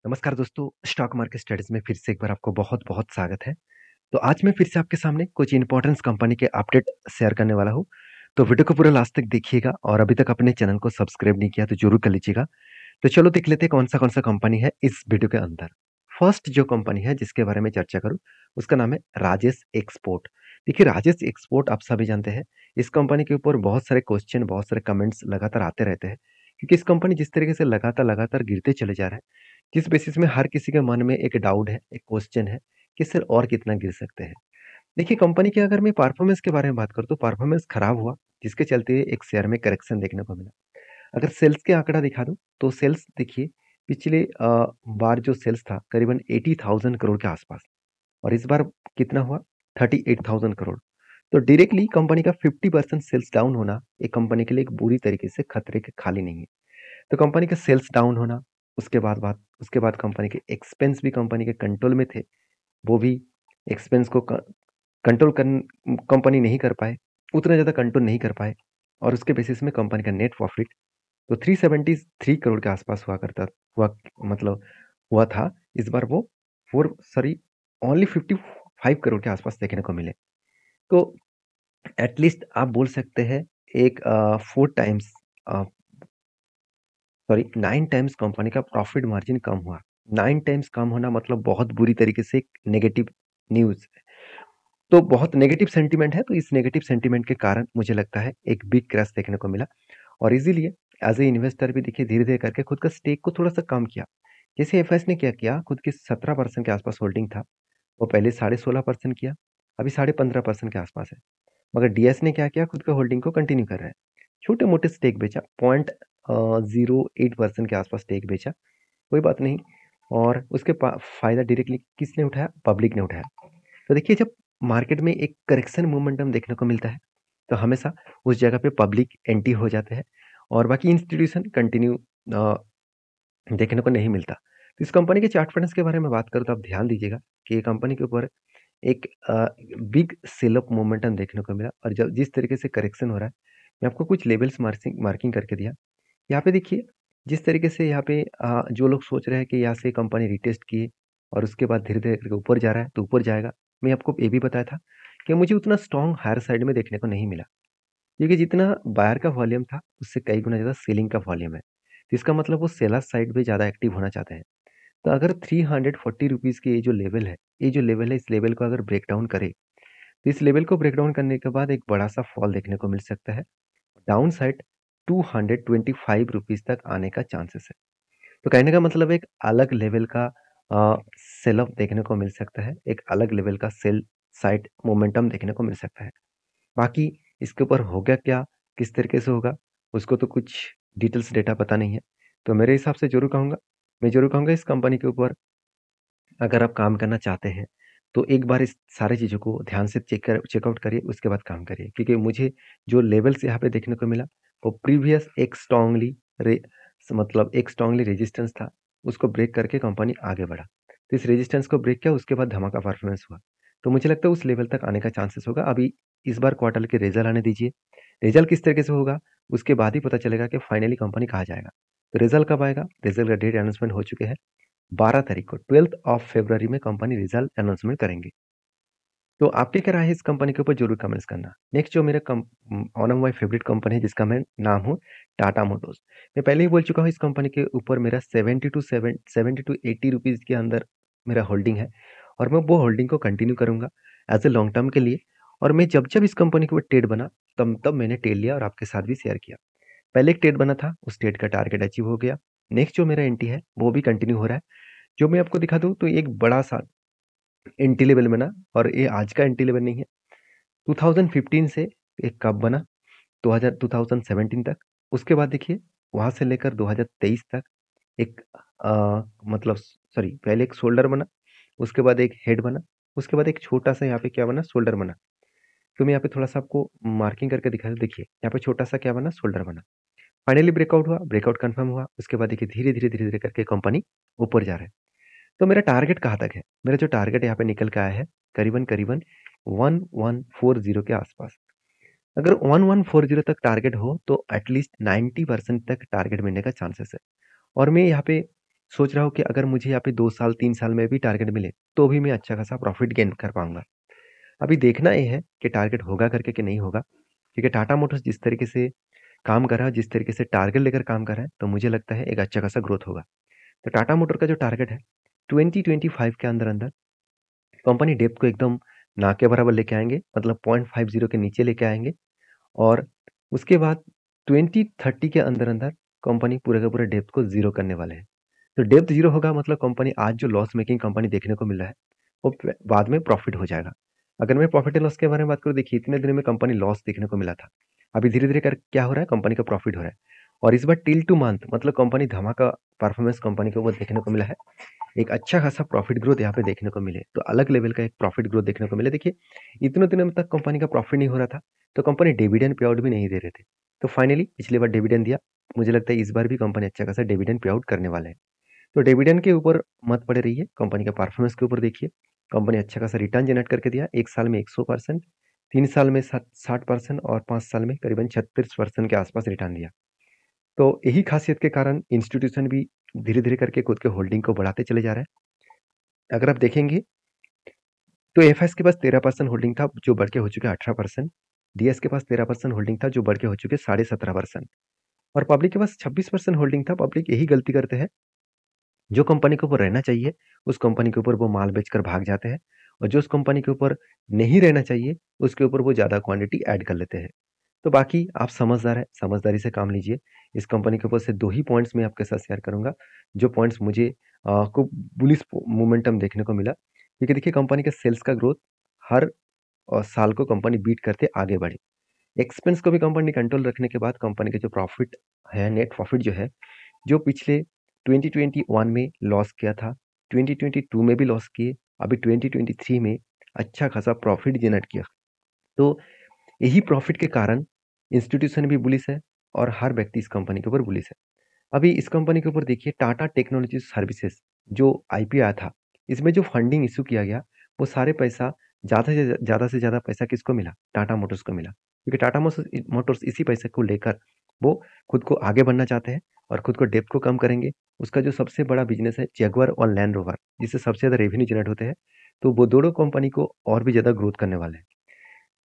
नमस्कार दोस्तों, stock market studies में फिर से एक बार आपको बहुत-बहुत स्वागत है। तो आज मैं फिर से आपके सामने कुछ इम्पोर्टेंस कंपनी के अपडेट शेयर करने वाला हूँ। तो वीडियो को पूरा लास्ट तक देखिएगा और अभी तक अपने चैनल को सब्सक्राइब नहीं किया तो ज़रूर कर लीजिएगा। तो चलो देख लेते हैं कौन-सा कंपनी है इस वीडियो के अंदर। फर्स्ट जो कंपनी है जिसके बारे में चर्चा करूँ, उसका नाम है राजेश एक्सपोर्ट। देखिए राजेश एक्सपोर्ट आप सभी जानते हैं, इस कंपनी के ऊपर बहुत सारे क्वेश्चन, बहुत सारे कमेंट्स लगातार आते रहते हैं। क्योंकि इस कंपनी जिस तरीके से लगातार गिरते चले जा रहा है, जिस बेसिस में हर किसी के मन में एक डाउट है, एक क्वेश्चन है कि सर और कितना गिर सकते हैं। देखिए कंपनी के अगर मैं परफॉर्मेंस के बारे में बात करूँ तो परफॉर्मेंस खराब हुआ, जिसके चलते एक शेयर में करेक्शन देखने को मिला। अगर सेल्स के आंकड़ा दिखा दूँ तो सेल्स देखिए पिछले बार जो सेल्स था करीबन 80,000 करोड़ के आसपास और इस बार कितना हुआ 38,000 करोड़। तो डायरेक्टली कंपनी का 50% सेल्स डाउन होना एक कंपनी के लिए एक बुरी तरीके से खतरे के खाली नहीं है। तो कंपनी का सेल्स डाउन होना, उसके बाद कंपनी के एक्सपेंस भी कंपनी के कंट्रोल में थे। वो भी एक्सपेंस को कंट्रोल कंपनी नहीं कर पाए, उतना ज़्यादा कंट्रोल नहीं कर पाए और उसके बेसिस में कंपनी का नेट प्रॉफिट तो 373 करोड़ के आसपास हुआ मतलब हुआ था। इस बार वो 4 सॉरी ओनली 55 करोड़ के आसपास देखने को मिले। तो एटलीस्ट आप बोल सकते हैं एक 4 टाइम्स अ, सॉरी 9 टाइम्स कंपनी का प्रॉफिट मार्जिन कम हुआ। 9 टाइम्स कम होना मतलब बहुत बुरी तरीके से एक नेगेटिव न्यूज़ है। तो बहुत नेगेटिव सेंटीमेंट है, तो इस नेगेटिव सेंटीमेंट के कारण मुझे लगता है एक बिग क्रैश देखने को मिला और इसीलिए एज़ ए इन्वेस्टर भी देखिए धीरे-धीरे करके खुद का स्टेक को थोड़ा-सा कम किया। जैसे एफएस ने क्या किया, खुद की 17% के आसपास होल्डिंग था, वो पहले 16.5% किया, अभी 15.5% के आसपास है। मगर डीएस ने क्या किया, खुद का होल्डिंग को कंटिन्यू कर रहा है। छोटे-मोटे स्टेक बेचा, 0.08% के आसपास स्टेक बेचा, कोई बात नहीं और उसके फ़ायदा डायरेक्टली किसने उठाया? पब्लिक ने उठाया। तो देखिए जब मार्केट में एक करेक्शन मोमेंटम देखने को मिलता है, तो हमेशा उस जगह पे पब्लिक एंटी हो जाते हैं और बाकी इंस्टीट्यूशन कंटिन्यू अ, देखने को नहीं मिलता। तो इस कंपनी के चार्ट पैटर्न्स के बारे में बात करूँ तो आप ध्यान दीजिएगा कि ये कंपनी के ऊपर एक बिग सेल ऑफ मोमेंटम देखने को मिला और जब जिस तरीके से करेक्शन हो रहा है, मैं आपको कुछ लेवल्स मार्किंग करके दिया। यहाँ पे देखिए, जिस तरीके से यहाँ पे जो लोग सोच रहे हैं कि यहाँ से कंपनी रिटेस्ट किए और उसके बाद धीरे-धीरे करके ऊपर जा रहा है, तो ऊपर जाएगा। मैं आपको ये भी बताया था कि मुझे उतना स्ट्रॉन्ग हायर साइड में देखने को नहीं मिला, क्योंकि जितना बायर का वॉल्यूम था, उससे कई गुना ज़्यादा सेलिंग का वॉल्यूम है। तो इसका मतलब वो सेलर साइड पे ज़्यादा एक्टिव होना चाहते हैं। तो अगर 340 रुपीज़ की ये जो लेवल है, इस लेवल को अगर ब्रेक डाउन करे, तो इस लेवल को ब्रेक डाउन करने के बाद एक बड़ा-सा फॉल देखने को मिल सकता है। डाउन साइड 225 रुपीज़ तक आने का चांसेस है। तो कहने का मतलब एक अलग लेवल का सेल ऑफ देखने को मिल सकता है, एक अलग लेवल का सेल साइड मोमेंटम देखने को मिल सकता है। बाकी इसके ऊपर होगा क्या, किस तरीके से होगा, उसको तो कुछ डिटेल्स डेटा पता नहीं है। तो मेरे हिसाब से मैं ज़रूर कहूँगा इस कंपनी के ऊपर अगर आप काम करना चाहते हैं, तो एक बार इस सारी चीज़ों को ध्यान से चेकआउट करिए, उसके बाद काम करिए। क्योंकि मुझे जो लेवल्स यहाँ पे देखने को मिला, वो प्रीवियस एक रे मतलब एक स्ट्रांगली रेजिस्टेंस था, उसको ब्रेक करके कंपनी आगे बढ़ा। तो इस रेजिस्टेंस को ब्रेक किया, उसके बाद धमाका परफॉर्मेंस हुआ। तो मुझे लगता है उस लेवल तक आने का चांसेस होगा। अभी इस बार क्वार्टर के रिज़ल्ट आने दीजिए। रिज़ल्ट किस तरीके से होगा, उसके बाद ही पता चलेगा कि फाइनली कंपनी कहाँ जाएगा। तो रिज़ल्ट कब आएगा? रिज़ल्ट का डेट अनाउंसमेंट हो चुके हैं। 12 तारीख को 12th ऑफ फरवरी में कंपनी रिजल्ट अनाउंसमेंट करेंगे। तो आपकी क्या राय है इस कंपनी के ऊपर ज़रूर कमेंट्स करना। नेक्स्ट जो मेरा one of my favourite company है जिसका मैं नाम हूँ टाटा मोटर्स। मैं पहले ही बोल चुका हूँ इस कंपनी के ऊपर मेरा 70 टू 80 रुपीज़ के अंदर मेरा होल्डिंग है और मैं वो होल्डिंग को कंटिन्यू करूँगा एज़ ए लॉन्ग टर्म के लिए और मैं जब-जब इस कंपनी के ऊपर ट्रेड बना तब मैंने ट्रेड लिया और आपके साथ भी शेयर किया। पहले एक ट्रेड बना था, उस ट्रेड का टारगेट अचीव हो गया। नेक्स्ट जो मेरा एंट्री है वो भी कंटिन्यू हो रहा है। जो मैं आपको दिखा दूँ तो एक बड़ा-सा एंट्री लेवल बना और ये आज का एंट्री लेवल नहीं है। 2015 से एक कप बना 2017 तक। उसके बाद देखिए वहाँ से लेकर 2023 तक एक मतलब सॉरी पहले एक शोल्डर बना, उसके बाद एक हेड बना, उसके बाद एक छोटा-सा यहाँ पे क्या बना शोल्डर बना। तो मैं यहाँ पे थोड़ा-सा आपको मार्किंग करके दिखा दूँ देखिए, यहाँ पे छोटा-सा क्या बना शोल्डर बना। फाइनली ब्रेकआउट हुआ, ब्रेकआउट कन्फर्म हुआ, उसके बाद देखिए धीरे-धीरे करके कंपनी ऊपर जा रहा है। तो मेरा टारगेट कहाँ तक है? मेरा जो टारगेट यहाँ पे निकल के आया है, करीबन-करीबन 1140 के आसपास। अगर 1140 तक टारगेट हो, तो एटलीस्ट 90% तक टारगेट मिलने का चांसेस है। और मैं यहाँ पे सोच रहा हूँ कि अगर मुझे यहाँ पे 2 साल 3 साल में भी टारगेट मिले, तो भी मैं अच्छा खासा प्रॉफ़िट गेन कर पाऊँगा। अभी देखना ये है कि टारगेट होगा करके कि नहीं होगा, क्योंकि टाटा मोटर्स जिस तरीके से काम कर रहा है, जिस तरीके से टारगेट लेकर काम कर रहा है, तो मुझे लगता है एक अच्छा खासा ग्रोथ होगा। तो टाटा मोटर का जो टारगेट है 2025 के अंदर-अंदर कंपनी डेप्थ को एकदम ना के बराबर लेके आएँगे, मतलब 0.50 के नीचे लेके आएँगे और उसके बाद 2030 के अंदर-अंदर कंपनी पूरे का पूरा डेप्थ को ज़ीरो करने वाले हैं। तो डेप्थ ज़ीरो होगा मतलब कंपनी आज जो लॉस मेकिंग कंपनी देखने को मिल रहा है, वो बाद में प्रॉफिट हो जाएगा। अगर मैं प्रॉफिट एंड लॉस के बारे में बात करूँ, देखिए इतने दिनों में कंपनी लॉस देखने को मिला था। अभी धीरे-धीरे कर क्या हो रहा है, कंपनी का प्रॉफिट हो रहा है और इस बार टिल टू मंथ मतलब कंपनी धमाका परफॉर्मेंस कंपनी को वो देखने को मिला है। एक अच्छा खासा प्रॉफिट ग्रोथ यहाँ पे देखने को मिले, तो अलग लेवल का एक प्रॉफिट ग्रोथ देखने को मिले। देखिए, इतने दिनों तक कंपनी का प्रॉफिट नहीं हो रहा था, तो कंपनी डिविडेंड पे आउट भी नहीं दे रहे थे। तो फाइनली पिछली बार डिविडेंड दिया, मुझे लगता है इस बार भी कंपनी अच्छा खासा डिविडेंड पे आउट करने वाला है। तो डिविडेंड के ऊपर मत पड़े रहिए, कंपनी का परफॉर्मेंस के ऊपर देखिए। कंपनी अच्छा खासा रिटर्न जनरेट करके दिया, 1 साल में 100%, 3 साल में 60% और 5 साल में करीबन 36% के आसपास रिटर्न दिया। तो यही खासियत के कारण इंस्टीट्यूशन भी धीरे-धीरे करके खुद के होल्डिंग को बढ़ाते चले जा रहे हैं। अगर आप देखेंगे तो एफएस के पास 13% होल्डिंग था, जो बढ़ के हो चुका है 18%। डीएस के पास 13% होल्डिंग था, जो बढ़ के हो चुके हैं 17.5%। और पब्लिक के पास 26% होल्डिंग था। पब्लिक यही गलती करते हैं, जो कंपनी के ऊपर रहना चाहिए, उस कंपनी के ऊपर वो माल बेचकर भाग जाते हैं और जो उस कंपनी के ऊपर नहीं रहना चाहिए, उसके ऊपर वो ज़्यादा क्वांटिटी ऐड कर लेते हैं। तो बाकी आप समझदार हैं, समझदारी से काम लीजिए। इस कंपनी के ऊपर से 2 ही पॉइंट्स मैं आपके साथ शेयर करूँगा, जो पॉइंट्स मुझे खूब बुलिश मोमेंटम देखने को मिला। क्योंकि देखिए कंपनी का सेल्स का ग्रोथ हर साल को कंपनी बीट करते आगे बढ़ी। एक्सपेंस को भी कंपनी कंट्रोल रखने के बाद कंपनी का जो प्रॉफिट है, नेट प्रॉफिट जो है, जो पिछले 2021 में लॉस किया था, 2022 में भी लॉस किए, अभी 2023 में अच्छा खासा प्रॉफिट जनरेट किया। तो यही प्रॉफिट के कारण इंस्टीट्यूशन भी बुलिश है और हर व्यक्ति इस कंपनी के ऊपर बुलिश है। अभी इस कंपनी के ऊपर देखिए टाटा टेक्नोलॉजी सर्विसेज जो आईपीओ आया था, इसमें जो फंडिंग इश्यू किया गया, वो सारे पैसा ज़्यादा से ज़्यादा पैसा किसको मिला? टाटा मोटर्स को मिला। क्योंकि टाटा मोटर्स इसी पैसे को लेकर वो खुद को आगे बढ़ना चाहते हैं और खुद को डेब्ट को कम करेंगे। उसका जो सबसे बड़ा बिज़नेस है जगुआर और लैंड रोवर, जिससे सबसे ज़्यादा रेवेन्यू जनरेट होते हैं, तो वो दोनों कंपनी को और भी ज़्यादा ग्रोथ करने वाले हैं।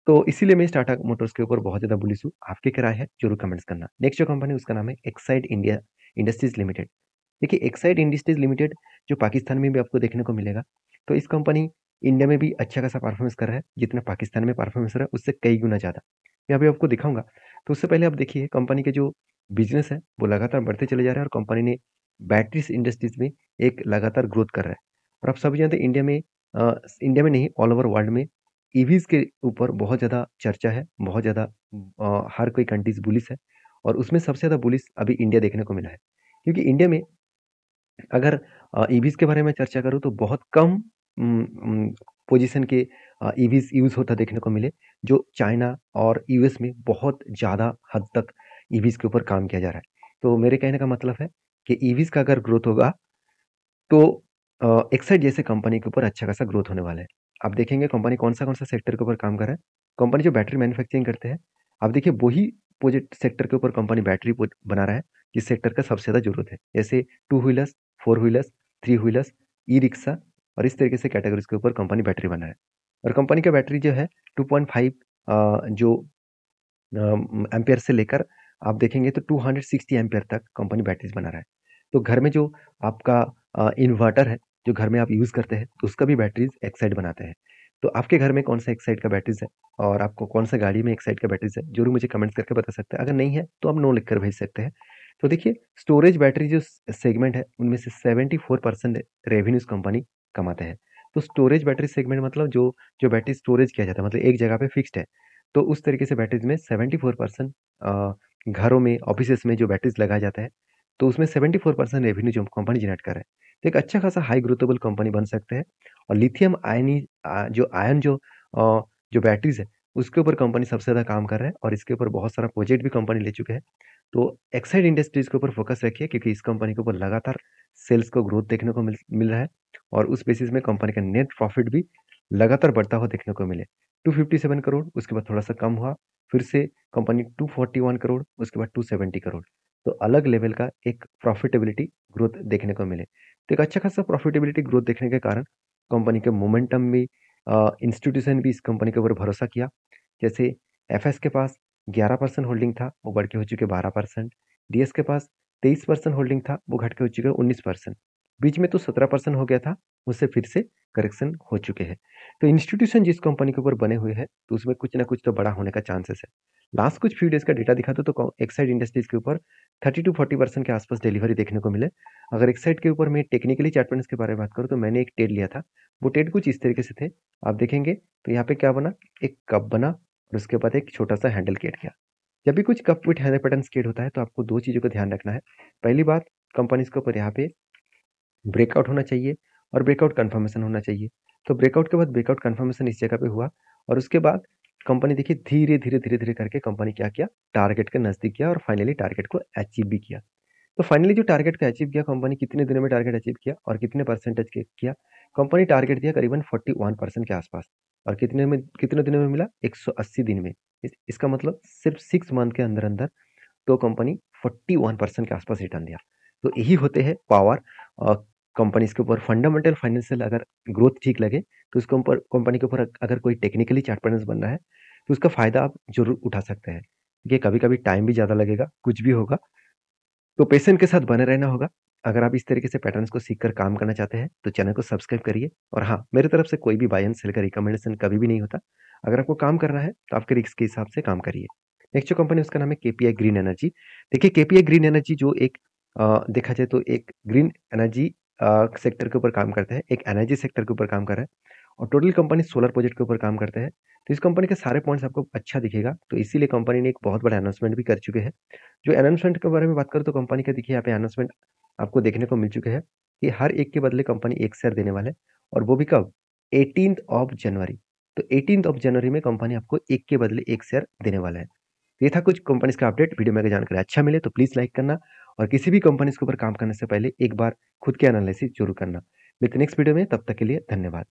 तो इसीलिए मैं इस टाटा मोटर्स के ऊपर बहुत ज़्यादा बुलिश हूँ। आपकी क्या राय है? ज़रूर कमेंट्स करना। नेक्स्ट जो कंपनी है उसका नाम है एक्साइड इंडिया इंडस्ट्रीज़ लिमिटेड। देखिए एक्साइड इंडस्ट्रीज़ लिमिटेड जो पाकिस्तान में भी आपको देखने को मिलेगा। तो इस कंपनी इंडिया में भी अच्छा खासा परफॉर्मेंस कर रहा है। जितना पाकिस्तान में परफॉर्मेंस रहा है उससे कई गुना ज़्यादा। मैं अभी आपको दिखाऊँगा। तो उससे पहले आप देखिए कंपनी के जो बिज़नेस है वो लगातार बढ़ते चले जा रहे हैं और कंपनी ने बैटरीज़ इंडस्ट्रीज़ में एक लगातार ग्रोथ कर रहा है। और आप सभी जानते हैं इंडिया में नहीं ऑल ओवर वर्ल्ड में ईवीज़ के ऊपर बहुत ज़्यादा चर्चा है, बहुत ज़्यादा हर कोई कंट्रीज़ बुलिश है और उसमें सबसे ज़्यादा बुलिश अभी इंडिया देखने को मिला है। क्योंकि इंडिया में अगर ईवीज़ के बारे में चर्चा करूँ तो बहुत कम पोज़ीशन के ईवीज़ यूज़ होता देखने को मिले, जो चाइना और यूएस में बहुत ज़्यादा हद तक ईवीज़ के ऊपर काम किया जा रहा है। तो मेरे कहने का मतलब है कि ईवीज़ का अगर ग्रोथ होगा तो एक्साइड जैसे कंपनी के ऊपर अच्छा खासा ग्रोथ होने वाला है। आप देखेंगे कंपनी कौन-सा सेक्टर के ऊपर काम कर रहा है। कंपनी जो बैटरी मैन्युफैक्चरिंग करते हैं, आप देखिए वही प्रोजेक्ट सेक्टर के ऊपर कंपनी बैटरी बना रहा है, जिस सेक्टर का सबसे ज़्यादा ज़रूरत है। जैसे two wheelers, four wheelers, three wheelers, e rickshaw और इस तरीके से कैटेगरीज़ के ऊपर कंपनी बैटरी बना रहा है। और कंपनी का बैटरी जो है 2.5 जो एम्पेयर से लेकर आप देखेंगे तो 260 एम्पेयर तक कंपनी बैटरीज़ बना रहा है। तो घर में जो आपका इन्वर्टर है, जो घर में आप यूज़ करते हैं, तो उसका भी बैटरीज़ एक्साइड बनाते हैं। तो आपके घर में कौन-सा एक्साइड का बैटरीज़ है और आपको कौन-सा गाड़ी में एक्साइड का बैटरीज़ है, ज़रूर मुझे कमेंट्स करके बता सकते हैं। अगर नहीं है, तो आप नो लिखकर भेज सकते हैं। तो देखिए, स्टोरेज बैटरी जो सेगमेंट है, उनमें से 74% रेवेन्यूज़ कंपनी कमाते हैं। तो स्टोरेज बैटरी सेगमेंट मतलब जो बैटरी स्टोरेज किया जाता है, मतलब एक जगह पे फिक्स्ड है। तो उस तरीके से बैटरीज़ में 74% घरों में, ऑफ़िसेज़ में जो बैटरीज़ लगाया जाता है, तो उसमें 74% रेवेन्यू जो कंपनी जनरेट कर रहा है। तो एक अच्छा खासा हाई ग्रोथेबल कंपनी बन सकते हैं और लिथियम जो आयन जो बैटरीज़ है, उसके ऊपर कंपनी सबसे ज़्यादा काम कर रहा है और इसके ऊपर बहुत सारा प्रोजेक्ट भी कंपनी ले चुके हैं। तो एक्साइड इंडस्ट्रीज़ के ऊपर फ़ोकस रखिए क्योंकि इस कंपनी के ऊपर लगातार सेल्स को ग्रोथ देखने को मिल रहा है और उस बेसिस में कंपनी का नेट प्रॉफ़िट भी लगातार बढ़ता हुआ देखने को मिले। 257 करोड़, उसके बाद थोड़ा-सा कम हुआ, फिर से कंपनी 241 करोड़, उसके बाद 270 करोड़। तो अलग लेवल का एक प्रॉफिटेबिलिटी ग्रोथ देखने को मिले। तो एक अच्छा खासा प्रॉफिटेबिलिटी ग्रोथ देखने के कारण कंपनी के मोमेंटम भी इंस्टीट्यूशन भी इस कंपनी के ऊपर भरोसा किया। जैसे एफएस के पास 11% होल्डिंग था, वो बढ़ के हो चुके 12%। डीएस के पास 23% होल्डिंग था, वो घट के हो चुके 19%। बीच में तो 17% हो गया था, उससे फिर से करेक्शन हो चुके हैं। तो इंस्टीट्यूशन जिस कंपनी के ऊपर बने हुए हैं, तो उसमें कुछ ना कुछ तो बड़ा होने का चांसेस है। लास्ट कुछ फ्यू डेज का डेटा दिखा तो एक्साइड इंडस्ट्रीज के ऊपर 30 to 40% के आसपास डिलीवरी देखने को मिले। अगर एक्साइड के ऊपर मैं टेक्निकली चार्ट पैटर्न्स के बारे में बात करूँ तो मैंने एक ट्रेड लिया था। वो ट्रेड कुछ इस तरीके से थे, आप देखेंगे तो यहाँ पे क्या बना, एक कप बना और उसके बाद एक छोटा सा हैंडल क्रिएट किया। जब भी कुछ cup with handle pattern create होता है तो आपको दो चीज़ों का ध्यान रखना है। पहली बात, कंपनीज के ऊपर यहाँ पे ब्रेकआउट होना चाहिए और ब्रेकआउट कंफर्मेशन होना चाहिए। तो ब्रेकआउट के बाद ब्रेकआउट कंफर्मेशन इस जगह पे हुआ और उसके बाद कंपनी देखिए धीरे धीरे धीरे धीरे करके कंपनी क्या किया, टारगेट के नजदीक किया और फाइनली टारगेट को अचीव भी किया। तो फाइनली जो टारगेट को अचीव किया कंपनी, कितने दिनों में टारगेट अचीव किया और कितने परसेंटेज किया, कंपनी टारगेट दिया करीबन 41% के आसपास और कितने दिनों में मिला, 180 दिन में। इसका मतलब सिर्फ 6 मंथ के अंदर अंदर तो कंपनी 41% के आसपास रिटर्न दिया। तो यही होते हैं पावर कंपनीज के ऊपर। फंडामेंटल फाइनेंशियल अगर ग्रोथ ठीक लगे तो उसके ऊपर, कंपनी के ऊपर अगर कोई टेक्निकली चार्ट पैटर्न्स बन रहा है तो उसका फायदा आप जरूर उठा सकते हैं। ये कभी कभी टाइम भी ज़्यादा लगेगा, कुछ भी होगा, तो पेशेंट के साथ बने रहना होगा। अगर आप इस तरीके से पैटर्न्स को सीखकर काम करना चाहते हैं तो चैनल को सब्सक्राइब करिए। और हाँ, मेरी तरफ से कोई भी बाय एंड सेल का रिकमेंडेशन कभी भी नहीं होता। अगर आपको काम करना है तो आपके रिस्क के हिसाब से काम करिए। नेक्स्ट जो कंपनी उसका नाम है केपीआई ग्रीन एनर्जी। देखिए केपीआई ग्रीन एनर्जी जो एक देखा जाए तो एक ग्रीन एनर्जी सेक्टर के ऊपर काम करता है, एक एनर्जी सेक्टर के ऊपर काम कर रहा है और टोटल कंपनी सोलर प्रोजेक्ट के ऊपर काम करते हैं। तो इस कंपनी के सारे पॉइंट्स आपको अच्छा दिखेगा, तो इसीलिए कंपनी ने एक बहुत बड़ा अनाउंसमेंट भी कर चुके हैं। जो अनाउंसमेंट के बारे में बात करूँ तो कंपनी का देखिए यहाँ पे अनाउंसमेंट आपको देखने को मिल चुके हैं कि हर एक के बदले कंपनी एक शेयर देने वाला है और वो भी कब, 18 जनवरी। तो 18 जनवरी में कंपनी आपको एक के बदले एक शेयर देने वाला है। तो ये था कुछ कंपनीज का अपडेट। वीडियो में अगर जानकारी अच्छा मिले तो प्लीज लाइक करना और किसी भी कंपनीज के ऊपर काम करने से पहले एक बार खुद के एनालिसिस जरूर करना। मिलते नेक्स्ट वीडियो में, तब तक के लिए धन्यवाद।